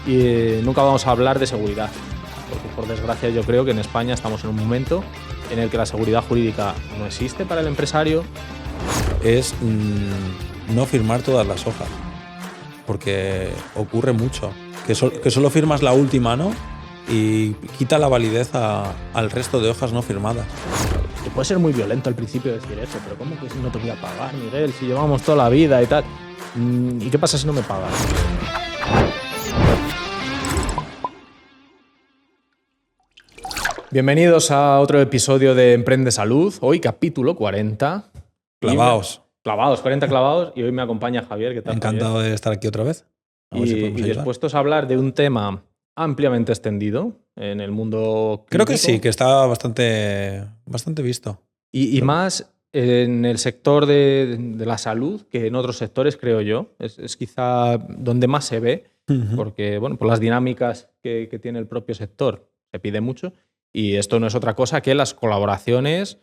y nunca vamos a hablar de seguridad, porque por desgracia yo creo que en España estamos en un momento en el que la seguridad jurídica no existe para el empresario. Es no firmar todas las hojas, porque ocurre mucho, que solo firmas la última, ¿no? Y quita la validez al resto de hojas no firmadas. Que puede ser muy violento al principio decir eso, pero ¿cómo que no te voy a pagar, Miguel, si llevamos toda la vida y tal? ¿Y qué pasa si no me pagas? Bienvenidos a otro episodio de Emprende Salud, hoy capítulo 40. Clavaos. 40 clavados, y hoy me acompaña Javier. ¿Qué tal, Encantado Javier? de estar aquí otra vez. Y dispuestos a hablar de un tema ampliamente extendido en el mundo clínico. Creo que sí, que está bastante visto. Y más en el sector de la salud que en otros sectores, creo yo. Es quizá donde más se ve, porque bueno, por las dinámicas que tiene el propio sector se pide mucho. Y esto no es otra cosa que las colaboraciones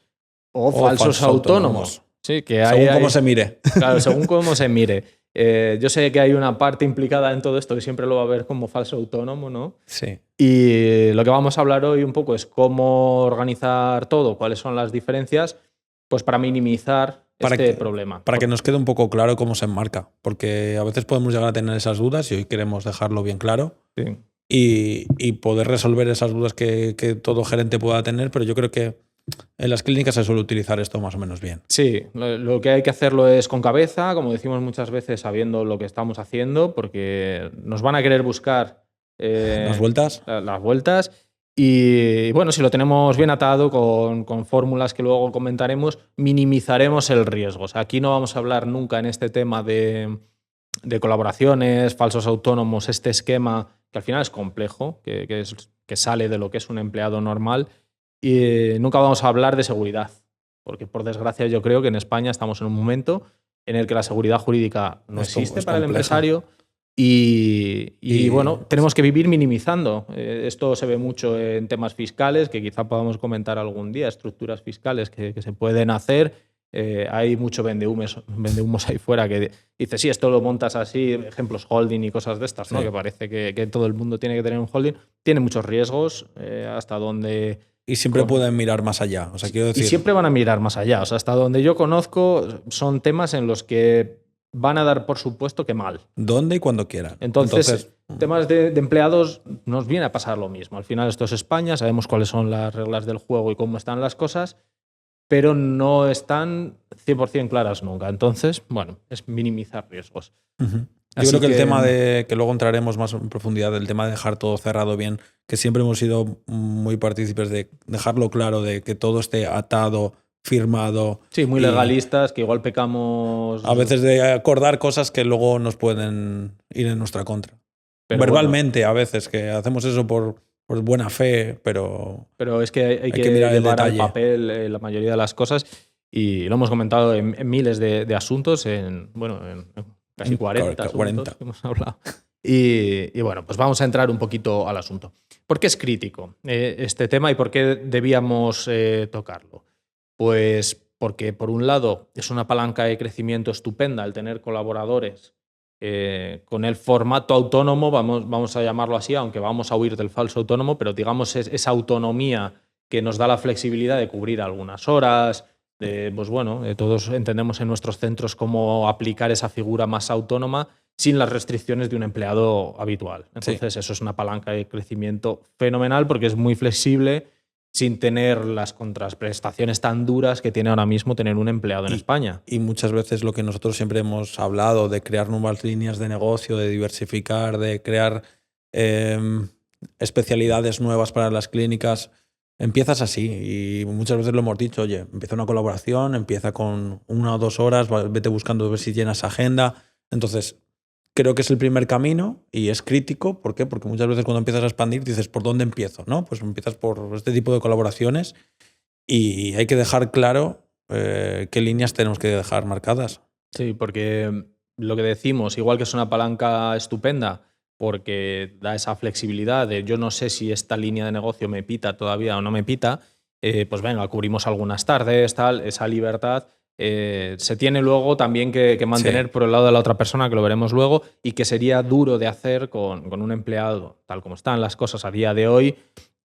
o falsos autónomos. Sí, que según cómo se mire. Claro, según cómo se mire. Yo sé que hay una parte implicada en todo esto que siempre lo va a ver como falso autónomo, ¿no? Sí. Y lo que vamos a hablar hoy un poco es cómo organizar todo, cuáles son las diferencias, pues para minimizar este problema. Para que nos quede un poco claro cómo se enmarca, porque a veces podemos llegar a tener esas dudas y hoy queremos dejarlo bien claro. Sí. Y poder resolver esas dudas que todo gerente pueda tener, pero yo creo que en las clínicas se suele utilizar esto más o menos bien. Sí, lo que hay que hacerlo es con cabeza, como decimos muchas veces, sabiendo lo que estamos haciendo, porque nos van a querer buscar las vueltas. Las vueltas. Y bueno, si lo tenemos bien atado con fórmulas que luego comentaremos, minimizaremos el riesgo. O sea, aquí no vamos a hablar nunca en este tema de colaboraciones, falsos autónomos, este esquema que al final es complejo, que sale de lo que es un empleado normal. Y nunca vamos a hablar de seguridad, porque por desgracia yo creo que en España estamos en un momento en el que la seguridad jurídica no existe para el empresario y bueno, tenemos que vivir minimizando. Esto se ve mucho en temas fiscales, que quizá podamos comentar algún día, estructuras fiscales que se pueden hacer. Hay mucho vendehumos ahí fuera que dice, sí, esto lo montas así, ejemplos holding y cosas de estas, ¿no? Sí. Que parece que todo el mundo tiene que tener un holding. Tiene muchos riesgos, hasta donde... Y siempre pueden mirar más allá. O sea, quiero decir... Y siempre van a mirar más allá. O sea, hasta donde yo conozco son temas en los que van a dar por supuesto que mal. Donde y cuando quieran. Entonces temas de empleados nos viene a pasar lo mismo. Al final esto es España, sabemos cuáles son las reglas del juego y cómo están las cosas, pero no están 100% claras nunca. Entonces, bueno, es minimizar riesgos. Yo creo que el tema de, que luego entraremos más en profundidad, del tema de dejar todo cerrado bien, que siempre hemos sido muy partícipes de dejarlo claro, de que todo esté atado, firmado. Sí, muy legalistas, que igual pecamos... A veces de acordar cosas que luego nos pueden ir en nuestra contra. Pero verbalmente, bueno, a veces, que hacemos eso por buena fe, pero es que hay que mirar llevar al papel la mayoría de las cosas, y lo hemos comentado en miles de asuntos, en casi 40 asuntos que hemos hablado. Y bueno, pues vamos a entrar un poquito al asunto. ¿Por qué es crítico este tema y por qué debíamos tocarlo? Pues porque, por un lado, es una palanca de crecimiento estupenda el tener colaboradores con el formato autónomo, vamos a llamarlo así, aunque vamos a huir del falso autónomo, pero digamos esa autonomía que nos da la flexibilidad de cubrir algunas horas. Pues bueno, todos entendemos en nuestros centros cómo aplicar esa figura más autónoma sin las restricciones de un empleado habitual. Entonces, sí, eso es una palanca de crecimiento fenomenal porque es muy flexible sin tener las contraprestaciones tan duras que tiene ahora mismo tener un empleado en España. Y muchas veces lo que nosotros siempre hemos hablado de crear nuevas líneas de negocio, de diversificar, de crear especialidades nuevas para las clínicas. Empiezas así y muchas veces lo hemos dicho, oye, empieza una colaboración, empieza con 1 o 2 horas, vete buscando a ver si llenas agenda. Entonces, creo que es el primer camino y es crítico. ¿Por qué? Porque muchas veces cuando empiezas a expandir dices, ¿por dónde empiezo? ¿No? Pues empiezas por este tipo de colaboraciones y hay que dejar claro qué líneas tenemos que dejar marcadas. Sí, porque lo que decimos, igual que es una palanca estupenda, porque da esa flexibilidad de yo no sé si esta línea de negocio me pita todavía o no me pita, pues venga, cubrimos algunas tardes, tal, esa libertad, se tiene luego también que mantener por el lado de la otra persona, que lo veremos luego, y que sería duro de hacer con un empleado, tal como están las cosas a día de hoy,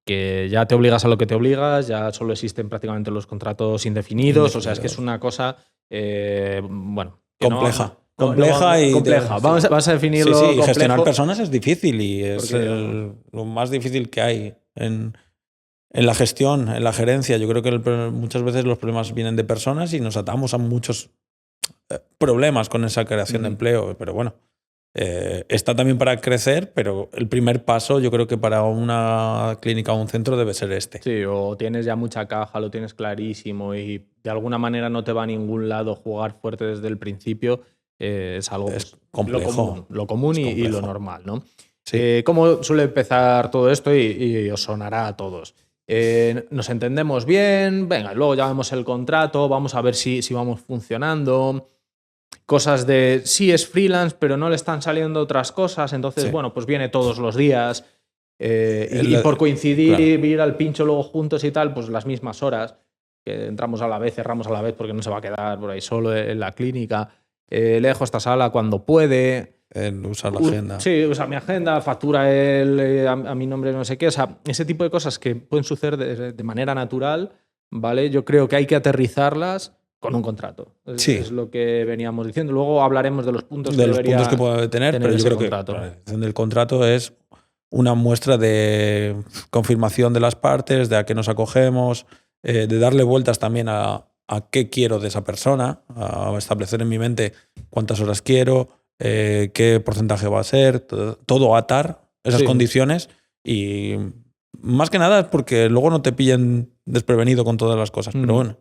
que ya te obligas a lo que te obligas, ya solo existen prácticamente los contratos indefinidos. O sea, es que es una cosa, bueno... compleja. Compleja. Vamos a definirlo. Sí, y gestionar personas es difícil y es lo más difícil que hay en la gestión, en la gerencia. Yo creo que muchas veces los problemas vienen de personas y nos atamos a muchos problemas con esa creación de empleo. Pero bueno, está también para crecer, pero el primer paso yo creo que para una clínica o un centro debe ser este. Sí, o tienes ya mucha caja, lo tienes clarísimo y de alguna manera no te va a ningún lado jugar fuerte desde el principio. Es algo complejo. Lo común y lo normal, ¿no? Sí. ¿Cómo suele empezar todo esto? Y os sonará a todos. Nos entendemos bien, venga, luego ya vemos el contrato, vamos a ver si vamos funcionando. Cosas de sí es freelance, pero no le están saliendo otras cosas, entonces, bueno, pues viene todos los días. Y por coincidir y ir al pincho luego juntos y tal, pues las mismas horas, que entramos a la vez, cerramos a la vez porque no se va a quedar por ahí solo en la clínica. Le dejo esta sala cuando puede. Usar la agenda. Sí, usa mi agenda, factura él a mi nombre, no sé qué. O sea, ese tipo de cosas que pueden suceder de manera natural, ¿vale? Yo creo que hay que aterrizarlas con un contrato. Es lo que veníamos diciendo. Luego hablaremos de los puntos que pueda tener, pero yo creo contrato. Que la realización del contrato es una muestra de confirmación de las partes, de a qué nos acogemos, de darle vueltas también a qué quiero de esa persona, a establecer en mi mente cuántas horas quiero, qué porcentaje va a ser, todo atar esas condiciones y más que nada es porque luego no te pillen desprevenido con todas las cosas, pero bueno,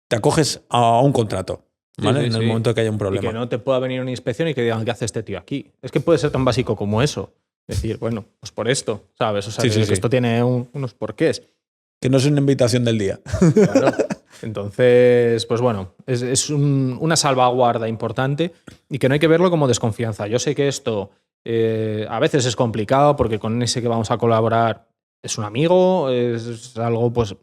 te acoges a un contrato, ¿vale? En el momento que haya un problema. Y que no te pueda venir una inspección y que digan, ¿qué hace este tío aquí? Es que puede ser tan básico como eso. Decir, bueno, pues por esto, ¿sabes? O sea, que esto tiene unos porqués. Que no es una invitación del día. Claro. Entonces, pues bueno, es una salvaguarda importante y que no hay que verlo como desconfianza. Yo sé que esto a veces es complicado porque con ese que vamos a colaborar es un amigo, es algo pues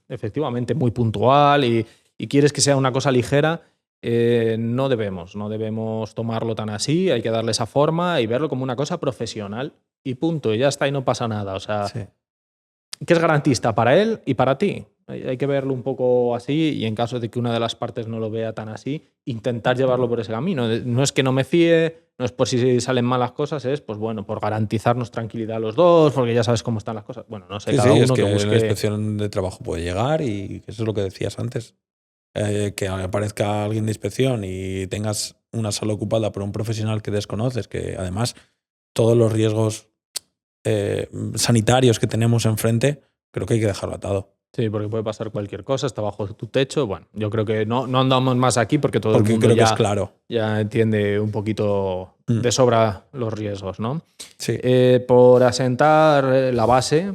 efectivamente muy puntual y quieres que sea una cosa ligera. No debemos tomarlo tan así, hay que darle esa forma y verlo como una cosa profesional y punto, y ya está y no pasa nada. O sea, que es garantista para él y para ti. Hay que verlo un poco así y en caso de que una de las partes no lo vea tan así, intentar llevarlo por ese camino. No es que no me fíe, no es por si salen malas cosas, es pues bueno, por garantizarnos tranquilidad a los dos, porque ya sabes cómo están las cosas. Bueno, no sé, cada uno es que busque... la inspección de trabajo puede llegar y eso es lo que decías antes. Que aparezca alguien de inspección y tengas una sala ocupada por un profesional que desconoces, que además todos los riesgos sanitarios que tenemos enfrente, creo que hay que dejarlo atado. Sí, porque puede pasar cualquier cosa, está bajo tu techo. Bueno, yo creo que no andamos más aquí porque todo el mundo creo que es claro. Ya entiende un poquito de sobra los riesgos, ¿no? Sí. Por asentar la base,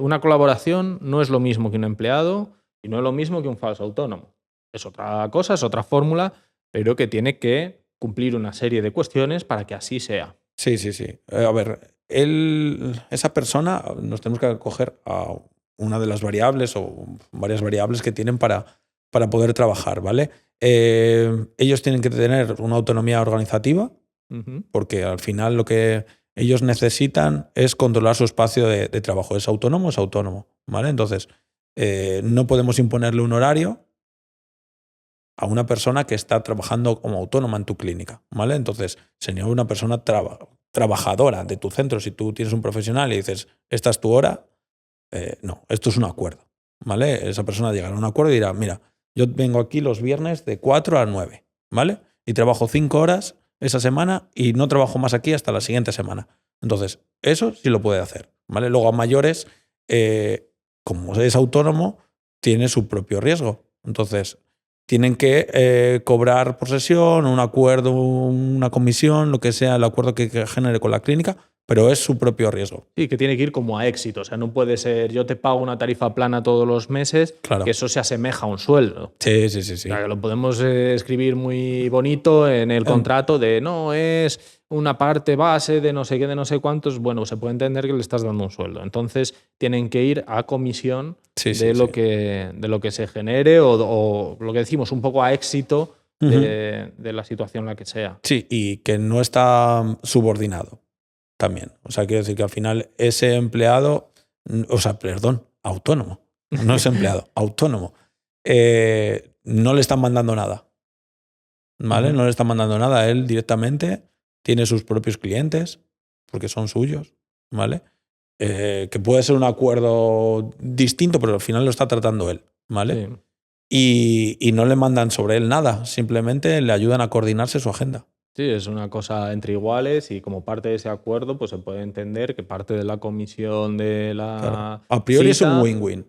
una colaboración no es lo mismo que un empleado y no es lo mismo que un falso autónomo. Es otra cosa, es otra fórmula, pero que tiene que cumplir una serie de cuestiones para que así sea. Sí. A ver, esa persona nos tenemos que acoger a una de las variables o varias variables que tienen para poder trabajar, ¿vale? Ellos tienen que tener una autonomía organizativa porque al final lo que ellos necesitan es controlar su espacio de trabajo. Es autónomo, ¿vale? Entonces, no podemos imponerle un horario a una persona que está trabajando como autónoma en tu clínica, ¿vale? Entonces, sería una persona trabajadora de tu centro. Si tú tienes un profesional y dices, esta es tu hora, no, esto es un acuerdo, ¿vale? Esa persona llegará a un acuerdo y dirá, mira, yo vengo aquí los viernes de 4 a 9, ¿vale? Y trabajo 5 horas esa semana y no trabajo más aquí hasta la siguiente semana. Entonces, eso sí lo puede hacer, ¿vale? Luego a mayores, como es autónomo, tiene su propio riesgo. Entonces, tienen que cobrar por sesión, un acuerdo, una comisión, lo que sea, el acuerdo que genere con la clínica, pero es su propio riesgo. Sí, que tiene que ir como a éxito. O sea, no puede ser yo te pago una tarifa plana todos los meses, claro, que eso se asemeja a un sueldo. Sí. O sea, que lo podemos escribir muy bonito en el contrato de no, es una parte base de no sé qué, de no sé cuántos, bueno, se puede entender que le estás dando un sueldo. Entonces tienen que ir a comisión de lo que se genere o lo que decimos, un poco a éxito de la situación en la que sea. Sí, y que no está subordinado también. O sea, quiero decir que al final ese empleado, autónomo, no es empleado, autónomo, no le están mandando nada. ¿Vale? No le están mandando nada. Él directamente tiene sus propios clientes, porque son suyos, ¿vale? Que puede ser un acuerdo distinto, pero al final lo está tratando él, ¿vale? Sí. Y no le mandan sobre él nada, simplemente le ayudan a coordinarse su agenda. Sí, es una cosa entre iguales y como parte de ese acuerdo, pues se puede entender que parte de la comisión de la claro. A priori cita, es un win-win.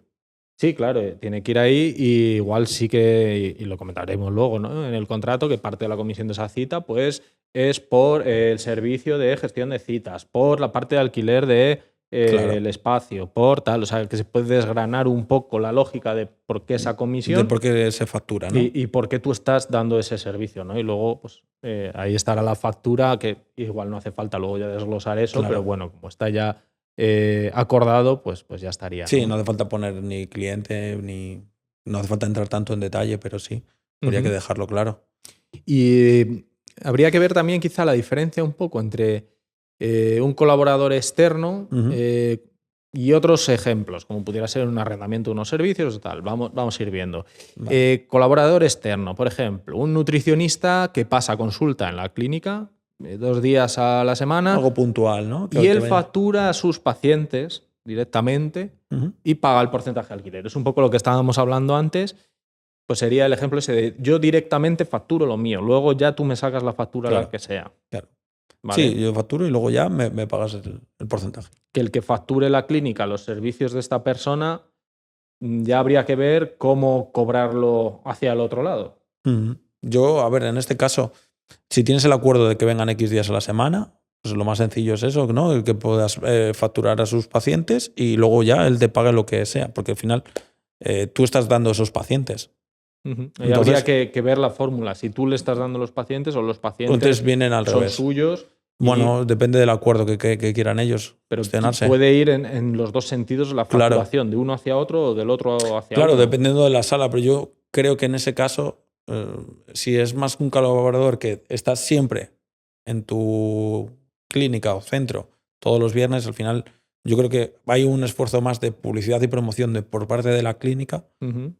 Sí, claro, tiene que ir ahí y igual sí que, y lo comentaremos luego, ¿no? En el contrato, que parte de la comisión de esa cita pues es por el servicio de gestión de citas, por la parte de alquiler de el espacio, por tal, o sea, que se puede desgranar un poco la lógica de por qué esa comisión. De por qué se factura, ¿no? Y por qué tú estás dando ese servicio, ¿no? Y luego, pues ahí estará la factura, que igual no hace falta luego ya desglosar eso, pero bueno, como está ya acordado, pues ya estaría. Sí, no hace falta poner ni cliente, ni no hace falta entrar tanto en detalle, pero sí, habría que dejarlo claro. Y habría que ver también quizá la diferencia un poco entre un colaborador externo y otros ejemplos, como pudiera ser un arrendamiento de unos servicios o tal. Vamos a ir viendo. Vale. Colaborador externo, por ejemplo, un nutricionista que pasa consulta en la clínica 2 días a la semana. Algo puntual, ¿no? Y él factura a sus pacientes directamente y paga el porcentaje de alquiler. Es un poco lo que estábamos hablando antes. Pues sería el ejemplo ese de yo directamente facturo lo mío, luego ya tú me sacas la factura la que sea. Claro. ¿Vale? Sí, yo facturo y luego ya me pagas el porcentaje. Que el que facture la clínica los servicios de esta persona ya habría que ver cómo cobrarlo hacia el otro lado. Yo, a ver, en este caso, si tienes el acuerdo de que vengan X días a la semana, pues lo más sencillo es eso, ¿no? El que puedas facturar a sus pacientes y luego ya él te pague lo que sea, porque al final tú estás dando esos pacientes. Entonces, habría que ver la fórmula, si tú le estás dando los pacientes o los pacientes vienen al son revés. Suyos. Bueno, depende del acuerdo que quieran ellos. Pero puede ir en los dos sentidos la facturación, de uno hacia otro o del otro hacia otro. Claro, dependiendo de la sala, pero yo creo que en ese caso, si es más un colaborador que está siempre en tu clínica o centro todos los viernes, al final yo creo que hay un esfuerzo más de publicidad y promoción por parte de la clínica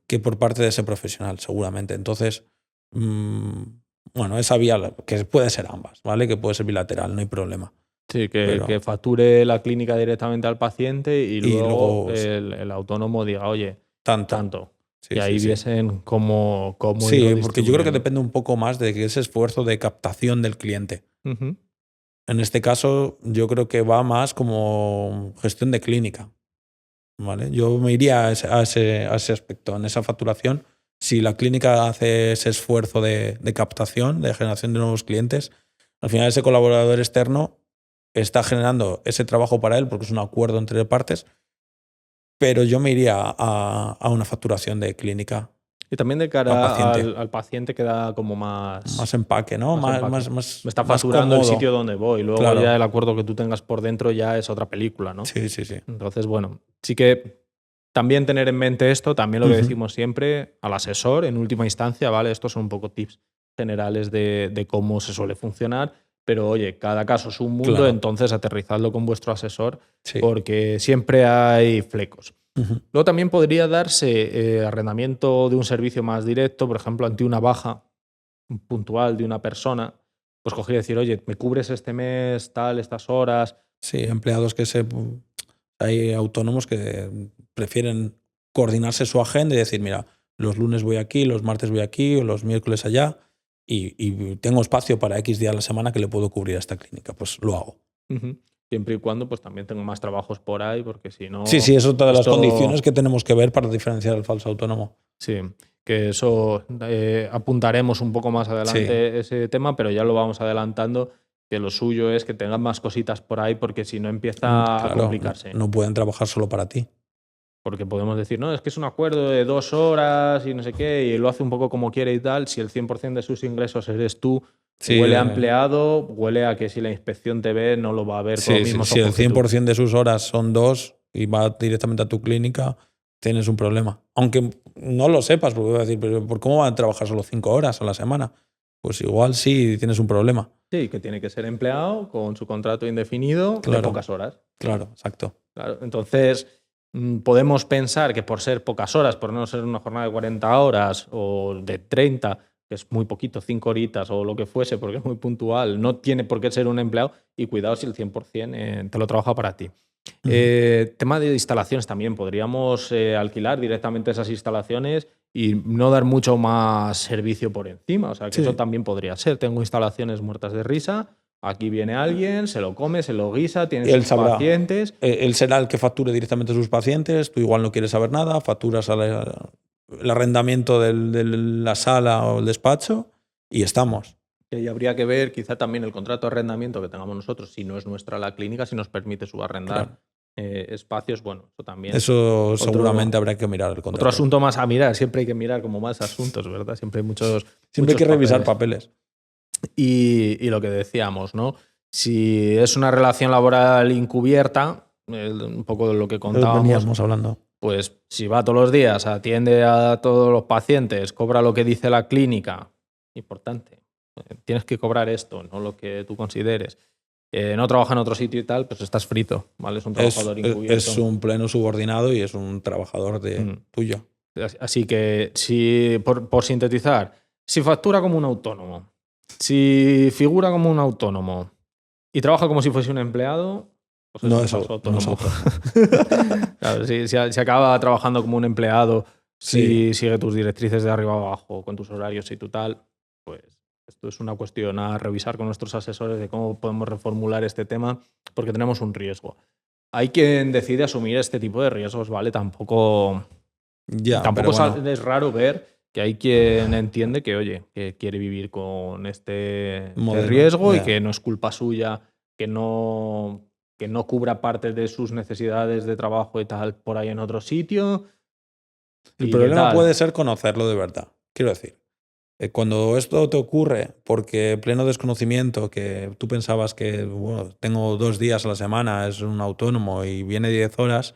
que por parte de ese profesional, seguramente. Entonces, bueno, esa vía, que puede ser ambas, ¿vale? Que puede ser bilateral, no hay problema. Sí, que facture la clínica directamente al paciente y luego el autónomo diga, oye, tanto. Sí, y ahí viesen cómo sí, porque yo creo que depende un poco más de ese esfuerzo de captación del cliente. En este caso, yo creo que va más como gestión de clínica. ¿Vale? Yo me iría a ese aspecto, en esa facturación. Si la clínica hace ese esfuerzo de captación, de generación de nuevos clientes, al final ese colaborador externo está generando ese trabajo para él porque es un acuerdo entre partes, pero yo me iría a una facturación de clínica. Y también de cara al paciente queda como más empaque, ¿no? Más me está facturando el sitio donde voy. Luego ya el acuerdo que tú tengas por dentro ya es otra película, ¿no? Sí. Entonces, bueno, sí que también tener en mente esto, también lo que decimos siempre al asesor en última instancia, ¿vale? Estos son un poco tips generales de cómo se suele funcionar. Pero oye, cada caso es un mundo, entonces aterrizadlo con vuestro asesor porque siempre hay flecos. Luego también podría darse arrendamiento de un servicio más directo, por ejemplo, ante una baja puntual de una persona, pues coger y decir, oye, ¿me cubres este mes, tal, estas horas? Sí, empleados hay autónomos que prefieren coordinarse su agenda y decir, mira, los lunes voy aquí, los martes voy aquí, o los miércoles allá, y tengo espacio para X día a la semana que le puedo cubrir a esta clínica, pues lo hago. Siempre y cuando pues también tengo más trabajos por ahí, porque si no... Sí, es otra de las condiciones que tenemos que ver para diferenciar el falso autónomo. Sí, que eso apuntaremos un poco más adelante ese tema, pero ya lo vamos adelantando, que lo suyo es que tengan más cositas por ahí, porque si no empieza a complicarse. No pueden trabajar solo para ti. Porque podemos decir, no, es que es un acuerdo de 2 horas y no sé qué, y lo hace un poco como quiere y tal. Si el 100% de sus ingresos eres tú, huele a empleado, huele a que si la inspección te ve, no lo va a ver con los mismos ojos. Si el 100% de sus horas son 2 y va directamente a tu clínica, tienes un problema. Aunque no lo sepas, porque voy a decir, pero ¿por cómo van a trabajar solo 5 horas a la semana? Pues igual sí tienes un problema. Sí, que tiene que ser empleado con su contrato indefinido de pocas horas. Claro, exacto. Claro, entonces, podemos pensar que por ser pocas horas, por no ser una jornada de 40 horas o de 30, que es muy poquito, 5 horitas o lo que fuese, porque es muy puntual, no tiene por qué ser un empleado, y cuidado si el 100% te lo trabaja para ti. Tema de instalaciones también. Podríamos alquilar directamente esas instalaciones y no dar mucho más servicio por encima. O sea, que eso también podría ser. Tengo instalaciones muertas de risa, aquí viene alguien, se lo come, se lo guisa, tiene sus pacientes. Él será el que facture directamente a sus pacientes, tú igual no quieres saber nada, facturas el arrendamiento de la sala o el despacho y estamos. Y habría que ver quizá también el contrato de arrendamiento que tengamos nosotros, si no es nuestra la clínica, si nos permite subarrendar espacios. Bueno, eso también. Eso seguramente habrá que mirar el contrato. Otro asunto más a mirar. Siempre hay que mirar como más asuntos, ¿verdad? Siempre hay muchos. Siempre hay que revisar papeles. Y lo que decíamos, ¿no? Si es una relación laboral encubierta, un poco de lo que contábamos. Veníamos hablando. Pues si va todos los días, atiende a todos los pacientes, cobra lo que dice la clínica, importante. Tienes que cobrar esto, no lo que tú consideres. No trabaja en otro sitio y tal, pues estás frito, ¿vale? Es un trabajador encubierto. Es un pleno subordinado y es un trabajador tuyo. Así que, si por sintetizar, si factura como un autónomo, si figura como un autónomo y trabaja como si fuese un empleado, pues no es autónomo. Claro, si acaba trabajando como un empleado, si sigue tus directrices de arriba a abajo, con tus horarios y tu tal, pues esto es una cuestión a revisar con nuestros asesores de cómo podemos reformular este tema, porque tenemos un riesgo. Hay quien decide asumir este tipo de riesgos, ¿vale? Tampoco es raro ver que hay quien entiende que, oye, que quiere vivir con este riesgo y que no es culpa suya, que no cubra parte de sus necesidades de trabajo y tal por ahí en otro sitio. El problema puede ser conocerlo de verdad. Quiero decir, cuando esto te ocurre porque pleno desconocimiento, que tú pensabas que tengo 2 días a la semana, es un autónomo y viene 10 horas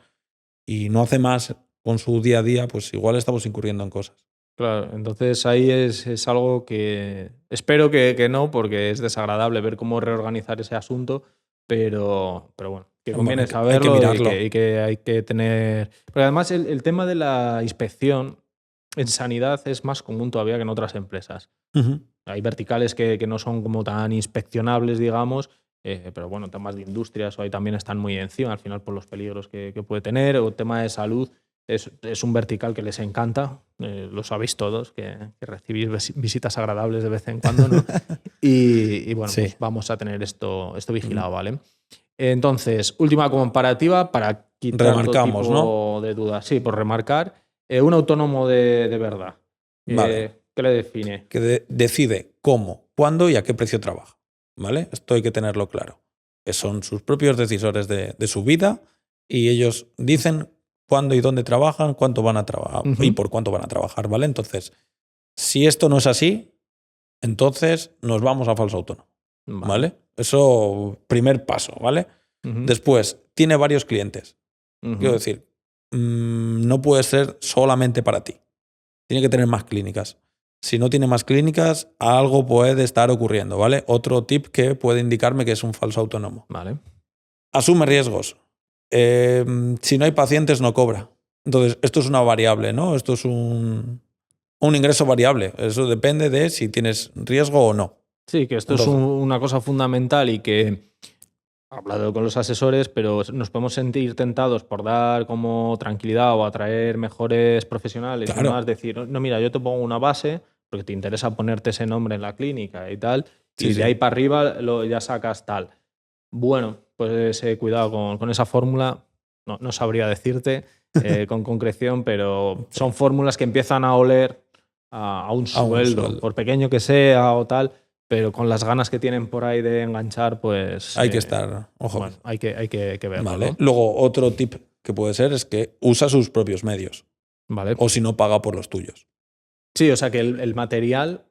y no hace más con su día a día, pues igual estamos incurriendo en cosas. Claro, entonces ahí es algo que espero que no, porque es desagradable ver cómo reorganizar ese asunto, pero bueno, que conviene saberlo, hay que mirarlo. Y que hay que tener. Pero además el tema de la inspección en sanidad es más común todavía que en otras empresas. Hay verticales que no son como tan inspeccionables, digamos, pero bueno, temas de industrias ahí también están muy encima, al final por los peligros que puede tener, o tema de salud. Es un vertical que les encanta, lo sabéis todos, que recibís visitas agradables de vez en cuando, ¿no? y bueno, pues vamos a tener esto vigilado, ¿vale? Entonces, última comparativa para quitar todo tipo de dudas. Sí, por remarcar. Un autónomo de verdad. Vale. ¿Qué le define? Que decide cómo, cuándo y a qué precio trabaja, ¿vale? Esto hay que tenerlo claro. Que son sus propios decisores de su vida y ellos dicen cuándo y dónde trabajan, cuánto van a trabajar y por cuánto van a trabajar, ¿vale? Entonces, si esto no es así, entonces nos vamos a falso autónomo, ¿vale? Eso, primer paso, ¿vale? Después, tiene varios clientes. Quiero decir, no puede ser solamente para ti. Tiene que tener más clínicas. Si no tiene más clínicas, algo puede estar ocurriendo, ¿vale? Otro tip que puede indicarme que es un falso autónomo. Vale. Asume riesgos. Si no hay pacientes, no cobra. Entonces, esto es una variable, ¿no? Esto es un ingreso variable. Eso depende de si tienes riesgo o no. Sí, que esto es una cosa fundamental y que he hablado con los asesores, pero nos podemos sentir tentados por dar como tranquilidad o atraer mejores profesionales. Claro. Y más decir, no, mira, yo te pongo una base porque te interesa ponerte ese nombre en la clínica y tal, y de ahí para arriba ya sacas tal. Bueno, pues cuidado con esa fórmula, no sabría decirte con concreción, pero son fórmulas que empiezan a oler a un sueldo, por pequeño que sea o tal, pero con las ganas que tienen por ahí de enganchar, pues... Hay que estar, ojo. Bueno, hay que verlo, vale. ¿no? Luego, otro tip que puede ser es que usa sus propios medios. Vale. O si no, paga por los tuyos. Sí, o sea que el material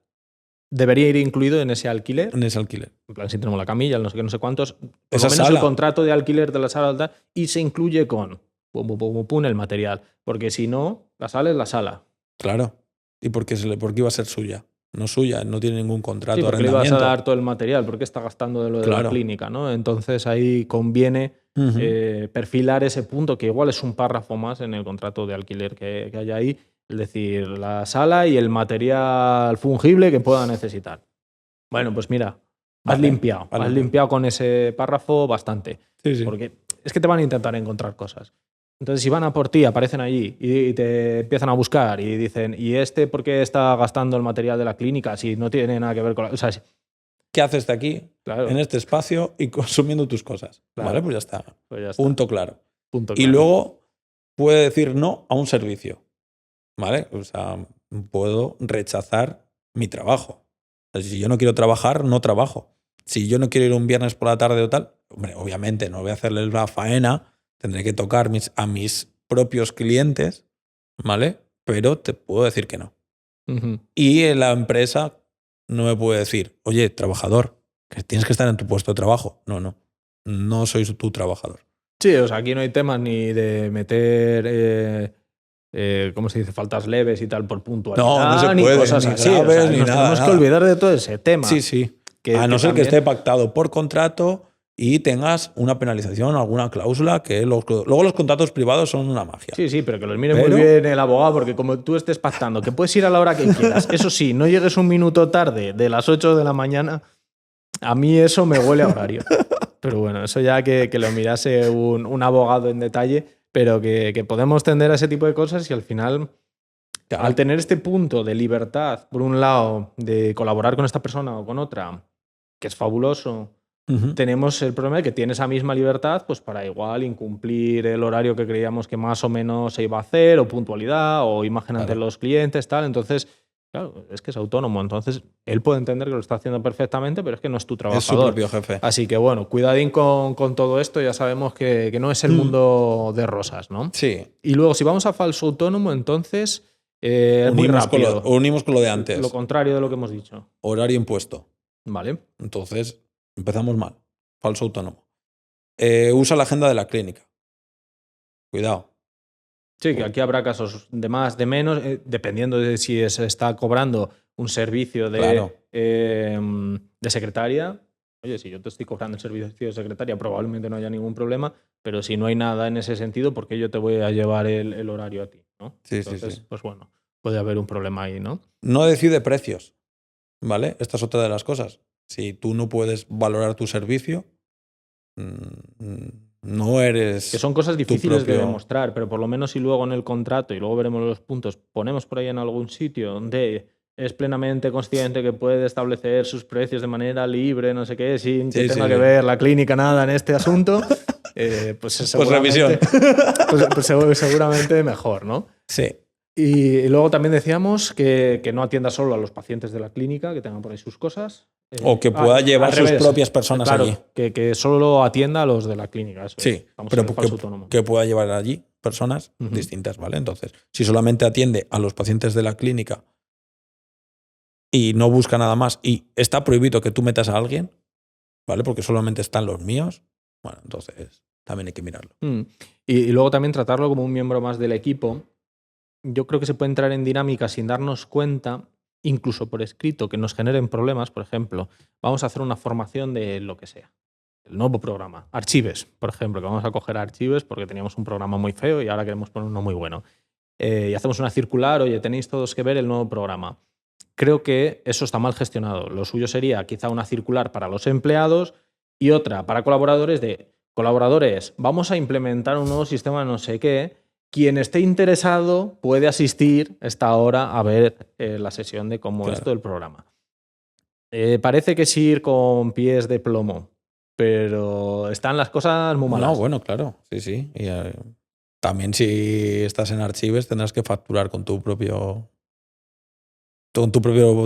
debería ir incluido en ese alquiler. En ese alquiler. En plan, si tenemos la camilla, no sé qué, no sé cuántos. Por Esa lo menos sala. el contrato de alquiler de la sala y se incluye con el material. Porque si no, la sala es la sala. Claro. ¿Y por qué iba a ser suya? No suya, no tiene ningún contrato de arrendamiento. Sí, porque le vas a dar todo el material, porque está gastando de lo de la clínica, ¿no? Entonces ahí conviene perfilar ese punto, que igual es un párrafo más en el contrato de alquiler que hay ahí, es decir, la sala y el material fungible que pueda necesitar. Bueno, pues mira, has limpiado con ese párrafo bastante. Sí, sí. Porque es que te van a intentar encontrar cosas. Entonces, si van a por ti, aparecen allí y te empiezan a buscar y dicen, ¿y este por qué está gastando el material de la clínica si no tiene nada que ver con la... O sea, ¿qué haces de aquí, en este espacio y consumiendo tus cosas? Claro. Vale, pues ya está. Punto claro. Punto y claro. luego puede decir no a un servicio. ¿Vale? O sea, puedo rechazar mi trabajo. O sea, si yo no quiero trabajar, no trabajo. Si yo no quiero ir un viernes por la tarde o tal, hombre, obviamente no voy a hacerles la faena, tendré que tocar a mis propios clientes, ¿vale? Pero te puedo decir que no. Y en la empresa no me puede decir, oye, trabajador, que tienes que estar en tu puesto de trabajo. No soy tu trabajador. Sí, o sea, aquí no hay temas ni de meter... ¿cómo se dice? Faltas leves y tal por puntualidad. No se puede, ni cosas así. Graves, ni nos nada. Tenemos que olvidar de todo ese tema. Sí. A no ser que esté pactado por contrato y tengas una penalización, alguna cláusula, que luego los contratos privados son una magia. Sí, pero que los mire muy bien el abogado, porque como tú estés pactando, que puedes ir a la hora que quieras. Eso sí, no llegues un minuto tarde de las 8 de la mañana. A mí eso me huele a horario. Pero bueno, eso ya que lo mirase un abogado en detalle, pero que podemos tender a ese tipo de cosas y al final, al tener este punto de libertad, por un lado, de colaborar con esta persona o con otra, que es fabuloso, tenemos el problema de que tiene esa misma libertad pues para igual incumplir el horario que creíamos que más o menos se iba a hacer, o puntualidad, o imagen ante los clientes, tal. Entonces, claro, es que es autónomo. Entonces, él puede entender que lo está haciendo perfectamente, pero es que no es tu trabajador. Es su propio jefe. Así que, bueno, cuidadín con todo esto. Ya sabemos que no es el mundo de rosas, ¿no? Sí. Y luego, si vamos a falso autónomo, entonces, muy rápido. Unimos con lo de antes. Lo contrario de lo que hemos dicho. Horario impuesto. Vale. Entonces, empezamos mal. Falso autónomo. Usa la agenda de la clínica. Cuidado. Sí, que aquí habrá casos de más, de menos, dependiendo de si se está cobrando un servicio de secretaria. Oye, si yo te estoy cobrando el servicio de secretaria, probablemente no haya ningún problema, pero si no hay nada en ese sentido, ¿por qué yo te voy a llevar el horario a ti? ¿No? Sí, Entonces, sí. pues bueno, puede haber un problema ahí, ¿no? No decide precios, ¿vale? Esta es otra de las cosas. Si tú no puedes valorar tu servicio, no eres... Que son cosas difíciles de demostrar, pero por lo menos si luego en el contrato, y luego veremos los puntos, ponemos por ahí en algún sitio donde es plenamente consciente que puede establecer sus precios de manera libre, no sé qué, sin que tenga que ver la clínica nada en este asunto, pues revisión. pues seguramente mejor, ¿no? Sí. Y luego también decíamos que no atienda solo a los pacientes de la clínica, que tengan por ahí sus cosas. O que pueda llevar sus propias personas allí. Que solo atienda a los de la clínica. Eso sí, pero que pueda llevar allí personas distintas, ¿vale? Entonces, si solamente atiende a los pacientes de la clínica y no busca nada más y está prohibido que tú metas a alguien, ¿vale? Porque solamente están los míos, bueno, entonces también hay que mirarlo. Y luego también tratarlo como un miembro más del equipo. Yo creo que se puede entrar en dinámica sin darnos cuenta, incluso por escrito, que nos generen problemas. Por ejemplo, vamos a hacer una formación de lo que sea. El nuevo programa. Archives, por ejemplo, que vamos a coger Archives porque teníamos un programa muy feo y ahora queremos poner uno muy bueno. Y hacemos una circular, oye, tenéis todos que ver el nuevo programa. Creo que eso está mal gestionado. Lo suyo sería quizá una circular para los empleados y otra para colaboradores de colaboradores. Vamos a implementar un nuevo sistema no sé qué. Quien esté interesado puede asistir esta hora a ver la sesión de cómo es todo el programa. Parece que es ir con pies de plomo, pero están las cosas muy malas. No, bueno, claro, sí. Y, también si estás en Archives tendrás que facturar con tu propio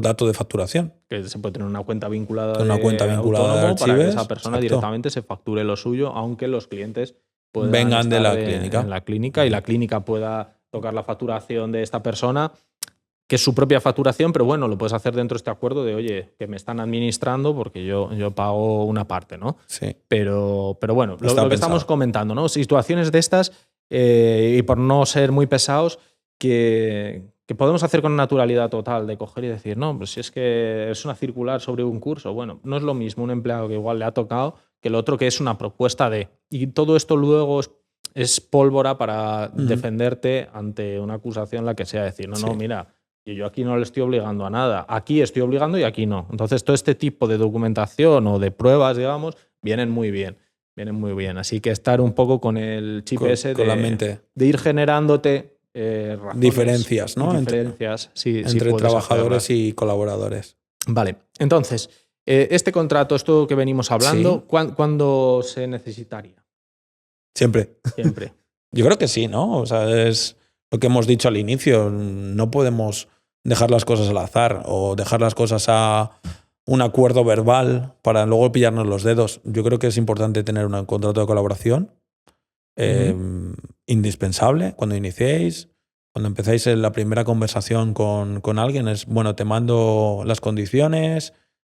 dato de facturación. Que se puede tener una cuenta vinculada a Archives, para que esa persona directamente se facture lo suyo, aunque los clientes vengan de la clínica. En la clínica y la clínica pueda tocar la facturación de esta persona, que es su propia facturación, pero bueno, lo puedes hacer dentro de este acuerdo de, oye, que me están administrando porque yo pago una parte, ¿no? Sí. Pero bueno, lo que estamos comentando, ¿no? Situaciones de estas, y por no ser muy pesados, que podemos hacer con naturalidad total, de coger y decir, no, pues si es que es una circular sobre un curso, bueno, no es lo mismo un empleado que igual le ha tocado que el otro que es una propuesta de... Y todo esto luego es pólvora para defenderte ante una acusación, la que sea, decir, no, mira, yo aquí no le estoy obligando a nada, aquí estoy obligando y aquí no. Entonces, todo este tipo de documentación o de pruebas, digamos, vienen muy bien. Así que estar un poco con el chip ese con la mente. De ir generándote razones, diferencias, ¿no? Diferencias, entre trabajadores y colaboradores. Vale, entonces, este contrato, esto que venimos hablando, ¿cuándo se necesitaría? Siempre. Siempre. Yo creo que sí, ¿no? O sea, es lo que hemos dicho al inicio. No podemos dejar las cosas al azar o dejar las cosas a un acuerdo verbal para luego pillarnos los dedos. Yo creo que es importante tener un contrato de colaboración indispensable cuando iniciéis. Cuando empezáis en la primera conversación con alguien es, bueno, te mando las condiciones,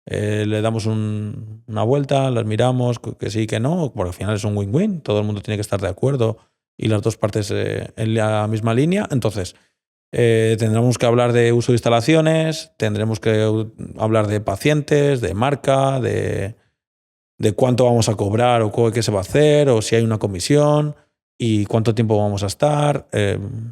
le damos una vuelta, las miramos, que sí, que no, porque al final es un win-win, todo el mundo tiene que estar de acuerdo y las dos partes en la misma línea. Entonces, tendremos que hablar de uso de instalaciones, tendremos que hablar de pacientes, de marca, de cuánto vamos a cobrar o qué se va a hacer, o si hay una comisión y cuánto tiempo vamos a estar,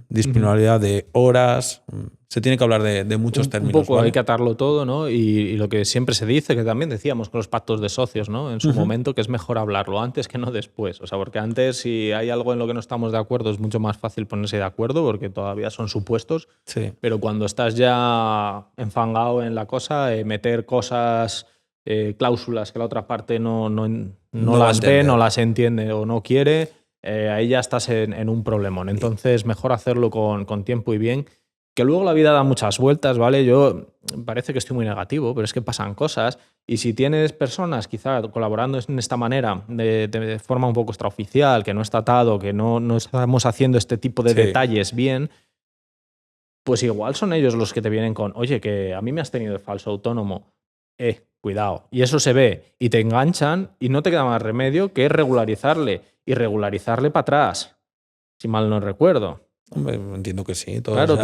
disponibilidad de horas. Se tiene que hablar de muchos términos. Un poco, ¿vale? hay que atarlo todo, ¿no? Y lo que siempre se dice, que también decíamos con los pactos de socios, ¿no? En su momento, que es mejor hablarlo antes que no después. O sea, porque antes, si hay algo en lo que no estamos de acuerdo, es mucho más fácil ponerse de acuerdo porque todavía son supuestos. Sí. Pero cuando estás ya enfangado en la cosa, meter cosas, cláusulas que la otra parte no las ve, no las entiende o no quiere, ahí ya estás en un problemón. Entonces, mejor hacerlo con tiempo y bien. Que luego la vida da muchas vueltas, ¿vale? Yo parece que estoy muy negativo, pero es que pasan cosas. Y si tienes personas quizá colaborando en esta manera, de forma un poco extraoficial, que no está atado, que no estamos haciendo este tipo de detalles bien, pues igual son ellos los que te vienen con, oye, que a mí me has tenido de falso autónomo. Cuidado. Y eso se ve. Y te enganchan y no te queda más remedio que regularizarle. Y regularizarle para atrás, si mal no recuerdo. Hombre, entiendo que sí. Todo claro,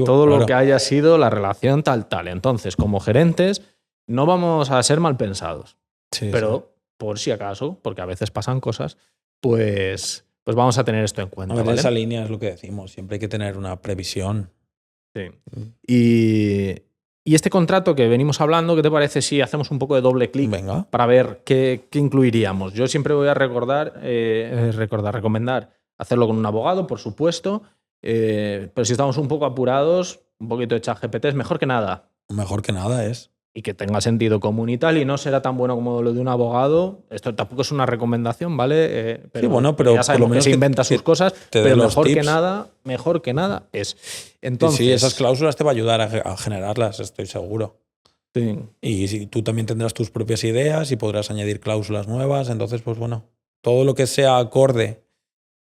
todo lo que haya sido la relación tal. Entonces, como gerentes, no vamos a ser mal pensados. Pero, por si acaso, porque a veces pasan cosas, pues vamos a tener esto en cuenta. ¿vale? Esa línea es lo que decimos. Siempre hay que tener una previsión. Sí. Y este contrato que venimos hablando, ¿qué te parece si hacemos un poco de doble clic para ver qué incluiríamos? Yo siempre voy a recomendar hacerlo con un abogado, por supuesto, pero si estamos un poco apurados, un poquito de ChatGPT es mejor que nada. Mejor que nada es. Y que tenga sentido común y tal, y no será tan bueno como lo de un abogado. Esto tampoco es una recomendación, ¿vale? Pero ya sabemos que se inventa sus cosas, pero mejor que nada es. Entonces, sí, esas cláusulas te va a ayudar a generarlas, estoy seguro. Sí. Y tú también tendrás tus propias ideas y podrás añadir cláusulas nuevas. Entonces, pues bueno, todo lo que sea acorde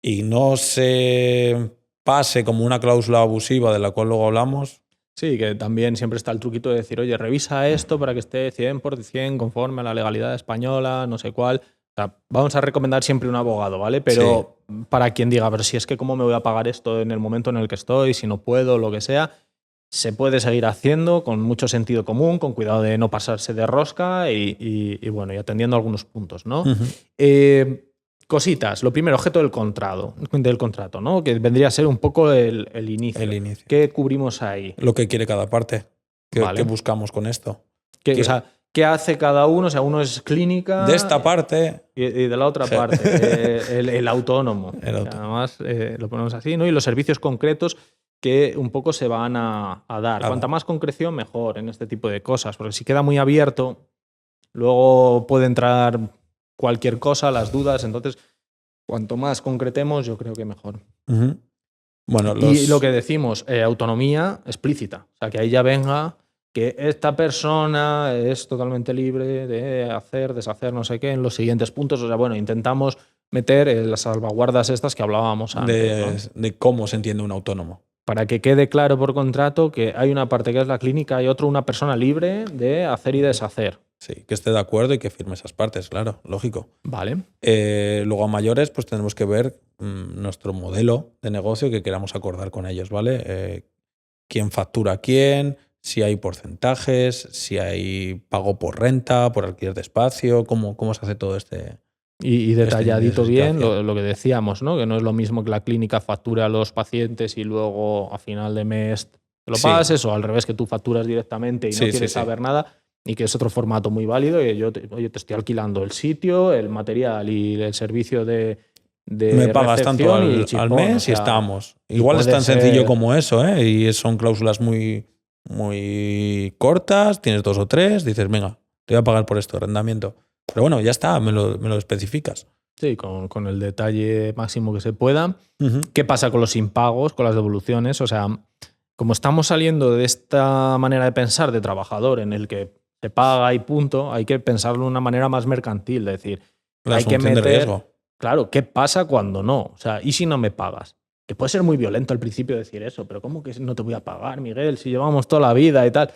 y no se pase como una cláusula abusiva de la cual luego hablamos. Sí, que también siempre está el truquito de decir, oye, revisa esto para que esté 100% conforme a la legalidad española, no sé cuál. O sea, vamos a recomendar siempre un abogado, ¿vale? Pero para quien diga, pero si es que cómo me voy a pagar esto en el momento en el que estoy, si no puedo, lo que sea, se puede seguir haciendo con mucho sentido común, con cuidado de no pasarse de rosca y bueno, y atendiendo algunos puntos, ¿no? Cositas. Lo primero, objeto del contrato, ¿no? Que vendría a ser un poco el inicio. ¿Qué cubrimos ahí? Lo que quiere cada parte. ¿Qué buscamos con esto? O sea, ¿qué hace cada uno? O sea, uno es clínica... De esta parte... Y de la otra parte, el autónomo. Además, lo ponemos así, ¿no? Y los servicios concretos que un poco se van a dar. Claro. Cuanta más concreción, mejor en este tipo de cosas. Porque si queda muy abierto, luego puede entrar cualquier cosa, las dudas. Entonces, cuanto más concretemos, yo creo que mejor. Bueno, y lo que decimos, autonomía explícita. O sea, que ahí ya venga que esta persona es totalmente libre de hacer, deshacer, no sé qué, en los siguientes puntos. O sea, bueno, intentamos meter las salvaguardas estas que hablábamos antes. De cómo se entiende un autónomo. Para que quede claro por contrato que hay una parte que es la clínica y otra una persona libre de hacer y deshacer. Sí, que esté de acuerdo y que firme esas partes, claro, lógico. Vale. Luego a mayores pues tenemos que ver nuestro modelo de negocio que queramos acordar con ellos, ¿vale? Quién factura a quién, si hay porcentajes, si hay pago por renta, por alquiler de espacio, cómo se hace todo este... Y detalladito bien lo que decíamos, ¿no? Que no es lo mismo que la clínica facture a los pacientes y luego a final de mes te lo pases, o al revés, que tú facturas directamente y no quieres saber nada, y que es otro formato muy válido. Y yo te estoy alquilando el sitio, el material y el servicio de me pagas tanto al mes y estamos. Igual es tan sencillo como eso, ¿eh? Y son cláusulas muy, muy cortas, tienes 2 o 3, dices, venga, te voy a pagar por esto, arrendamiento. Pero bueno, ya está, me lo especificas. Sí, con el detalle máximo que se pueda. ¿Qué pasa con los impagos, con las devoluciones? O sea, como estamos saliendo de esta manera de pensar de trabajador en el que se paga y punto, hay que pensarlo de una manera más mercantil. Es decir, hay que meter... de riesgo. Claro, ¿qué pasa cuando no? O sea, ¿y si no me pagas? Que puede ser muy violento al principio decir eso, pero ¿cómo que no te voy a pagar, Miguel, si llevamos toda la vida y tal?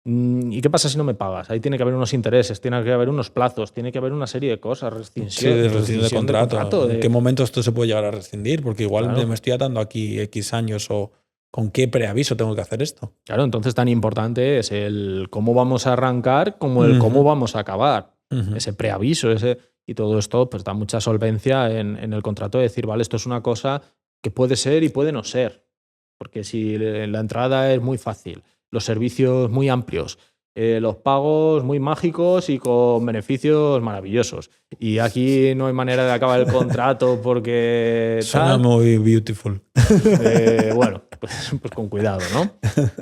¿Y qué pasa si no me pagas? Ahí tiene que haber unos intereses, tiene que haber unos plazos, tiene que haber una serie de cosas, rescisión de contrato. ¿En qué momento esto se puede llegar a rescindir? Porque igual me estoy atando aquí X años, o ¿con qué preaviso tengo que hacer esto? Claro, entonces tan importante es el cómo vamos a arrancar como el cómo vamos a acabar. Ese preaviso, y todo esto pues da mucha solvencia en el contrato de decir, vale, esto es una cosa que puede ser y puede no ser. Porque si la entrada es muy fácil, los servicios muy amplios, los pagos muy mágicos y con beneficios maravillosos. Y aquí no hay manera de acabar el contrato porque... Suena muy beautiful. Bueno, pues con cuidado, ¿no?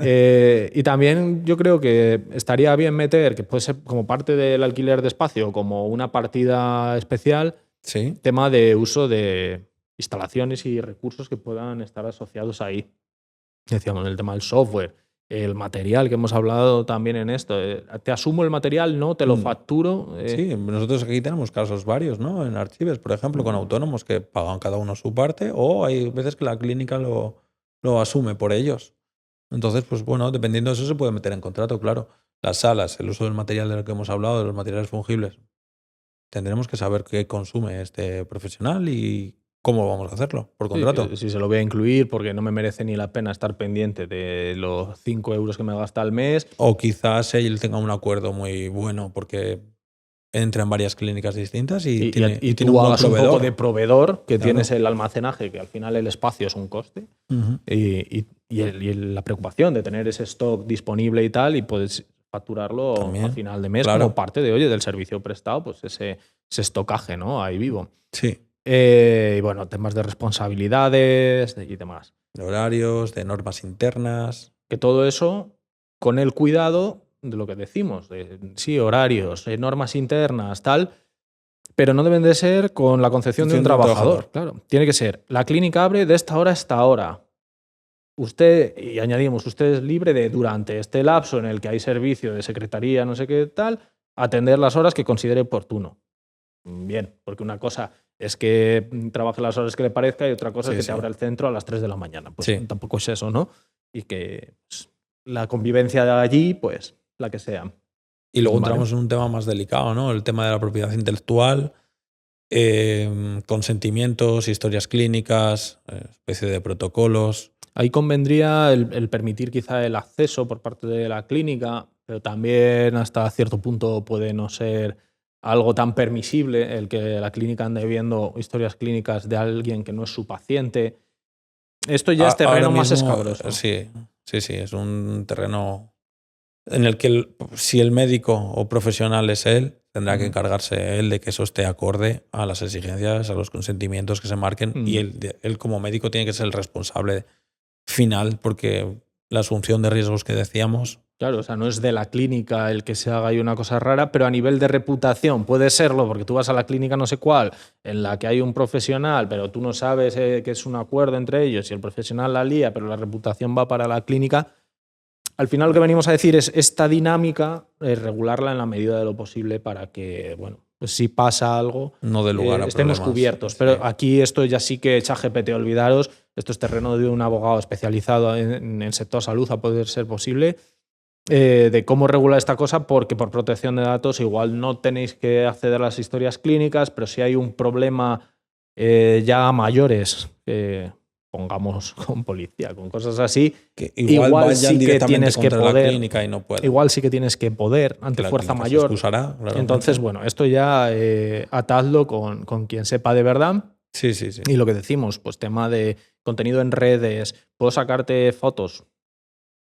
Y también yo creo que estaría bien meter, que puede ser como parte del alquiler de espacio, como una partida especial, tema de uso de instalaciones y recursos que puedan estar asociados ahí. Decíamos, el tema del software, el material que hemos hablado también en esto. Te asumo el material, no te lo facturo. Sí, nosotros aquí tenemos casos varios, ¿no? En Archives, por ejemplo, con autónomos que pagan cada uno su parte, o hay veces que la clínica lo asume por ellos. Entonces, pues bueno, dependiendo de eso se puede meter en contrato, claro. Las salas, el uso del material de lo que hemos hablado, de los materiales fungibles. Tendremos que saber qué consume este profesional y cómo vamos a hacerlo, por contrato. Sí, si se lo voy a incluir, porque no me merece ni la pena estar pendiente de los 5 euros que me gasta al mes. O quizás él tenga un acuerdo muy bueno porque entra en varias clínicas distintas y tiene tú hagas un poco de proveedor, que tienes el almacenaje, que al final el espacio es un coste, y la preocupación de tener ese stock disponible y tal, y puedes facturarlo también, al final de mes como parte del servicio prestado, pues ese estocaje, ¿no? Ahí vivo. Sí. Y bueno, temas de responsabilidades y demás. De horarios, de normas internas. Que todo eso con el cuidado de lo que decimos, sí, horarios, normas internas, tal, pero no deben de ser con la concepción de un trabajador. Claro, tiene que ser, la clínica abre de esta hora a esta hora. Usted, y añadimos, usted es libre de, durante este lapso en el que hay servicio de secretaría, no sé qué tal, atender las horas que considere oportuno. Bien, porque una cosa es que trabaje las horas que le parezca y otra cosa es que te abra el centro a las 3 de la mañana. Pues tampoco es eso, ¿no? Y que pues, la convivencia de allí, pues la que sea. Y luego entramos en un tema más delicado, ¿no? El tema de la propiedad intelectual, consentimientos, historias clínicas, especie de protocolos. Ahí convendría el permitir quizá el acceso por parte de la clínica, pero también hasta cierto punto puede no ser algo tan permisible el que la clínica ande viendo historias clínicas de alguien que no es su paciente. Esto ya es terreno más escabroso. Sí, es un terreno en el que si el médico o profesional es él, tendrá que encargarse él de que eso esté acorde a las exigencias, a los consentimientos que se marquen, y él como médico tiene que ser el responsable final, porque la asunción de riesgos que decíamos... Claro, o sea, no es de la clínica el que se haga ahí una cosa rara, pero a nivel de reputación puede serlo, porque tú vas a la clínica no sé cuál, en la que hay un profesional, pero tú no sabes que es un acuerdo entre ellos y el profesional la lía, pero la reputación va para la clínica. Al final lo que venimos a decir es esta dinámica, regularla en la medida de lo posible para que, bueno, pues si pasa algo, no dé lugar a estemos problemas. Cubiertos. Pero aquí esto ya sí que ChatGPT, olvidaros, esto es terreno de un abogado especializado en el sector salud, a poder ser posible, de cómo regular esta cosa, porque por protección de datos igual no tenéis que acceder a las historias clínicas, pero si hay un problema ya a mayores, pongamos con policía, con cosas así, que igual sí que tienes que poder, la clínica y no puede. igual sí que tienes que poder ante fuerza mayor. Excusará, entonces, bueno, esto ya atadlo con quien sepa de verdad. Sí. Y lo que decimos, pues tema de contenido en redes, ¿puedo sacarte fotos?